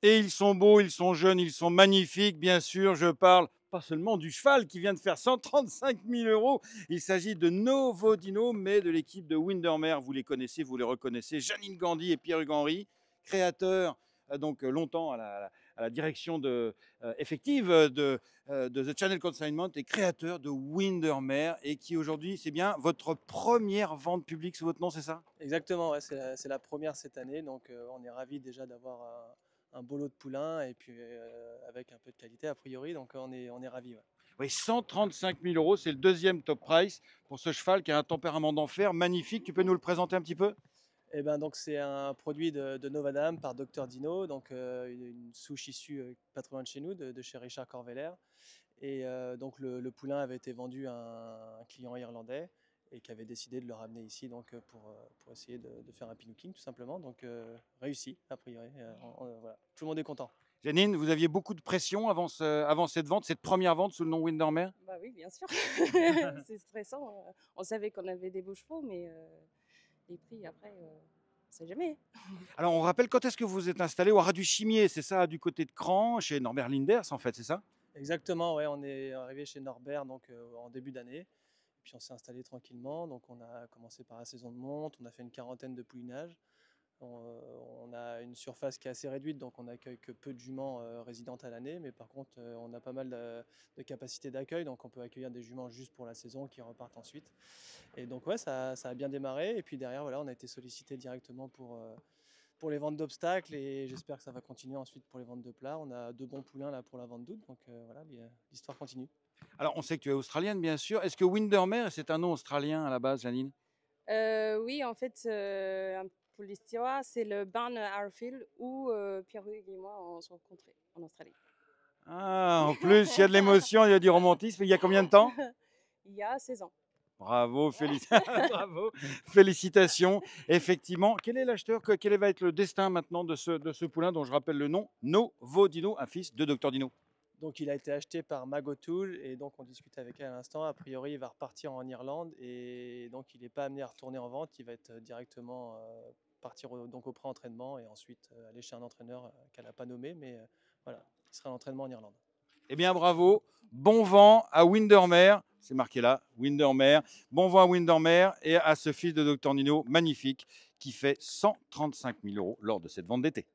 Et ils sont beaux, ils sont jeunes, ils sont magnifiques. Bien sûr, je parle pas seulement du cheval qui vient de faire 135 000 euros. Il s'agit de Novo Dino, mais de l'équipe de Windermere. Vous les connaissez, vous les reconnaissez. Janine Gandhi et Pierre-Hugues Henry, créateurs donc longtemps à la direction effective de The Channel Consignment et créateurs de Windermere et qui aujourd'hui, c'est bien votre première vente publique sous votre nom, c'est ça? Exactement, ouais, c'est la première cette année, donc on est ravis déjà d'avoir un beau lot de poulains et puis avec un peu de qualité a priori, donc on est ravis. Ouais. Oui, 135 000 euros, c'est le deuxième top price pour ce cheval qui a un tempérament d'enfer magnifique. Tu peux nous le présenter un petit peu? Et ben donc c'est un produit de Novadam par Dr Dino, donc une souche issue pas trop loin de chez nous, de chez Richard Corveller. Et donc le poulain avait été vendu à un client irlandais et qui avait décidé de le ramener ici donc pour essayer de faire un pinouking tout simplement. Donc réussi a priori. Voilà. Tout le monde est content. Janine, vous aviez beaucoup de pression avant cette vente, cette première vente sous le nom Windermere? Bah oui, bien sûr. C'est stressant. On savait qu'on avait des beaux chevaux, mais les prix après, on sait jamais. Alors, on rappelle quand est-ce que vous êtes installé au Ras du Chimier, c'est ça, du côté de Cran, chez Norbert Linders, en fait, c'est ça? Exactement, ouais, on est arrivé chez Norbert donc en début d'année. Et puis on s'est installé tranquillement. Donc on a commencé par la saison de monte, on a fait une quarantaine de poulinages. On a une surface qui est assez réduite, donc on accueille que peu de juments résidentes à l'année, mais par contre on a pas mal de capacité d'accueil, donc on peut accueillir des juments juste pour la saison qui repartent ensuite. Et donc ouais, ça a bien démarré, et puis derrière voilà, on a été sollicité directement pour les ventes d'obstacles, et j'espère que ça va continuer ensuite pour les ventes de plats. On a deux bons poulains là pour la vente d'août, donc voilà, l'histoire continue. Alors, on sait que tu es australienne, bien sûr. Est-ce que Windermere, c'est un nom australien à la base, Janine? Oui, en fait, pour l'histoire, c'est le Barn Harfield où Pierre-Hugues et moi on se rencontrés en Australie. Ah, en plus, il y a de l'émotion, il y a du romantisme. Il y a combien de temps? Il y a 16 ans. Bravo, bravo, félicitations. Effectivement, quel est l'acheteur, quel va être le destin maintenant de ce poulain dont je rappelle le nom, Novo Dino, un fils de Docteur Dino? Donc il a été acheté par Magotool, et donc on discute avec elle à l'instant. A priori, il va repartir en Irlande, et donc il n'est pas amené à retourner en vente. Il va être directement partir donc au pré-entraînement et ensuite aller chez un entraîneur qu'elle n'a pas nommé, mais voilà, il sera à l'entraînement en Irlande. Eh bien, bravo. Bon vent à Windermere. C'est marqué là, Windermere. Bon vent à Windermere et à ce fils de Docteur Nino magnifique qui fait 135 000 euros lors de cette vente d'été.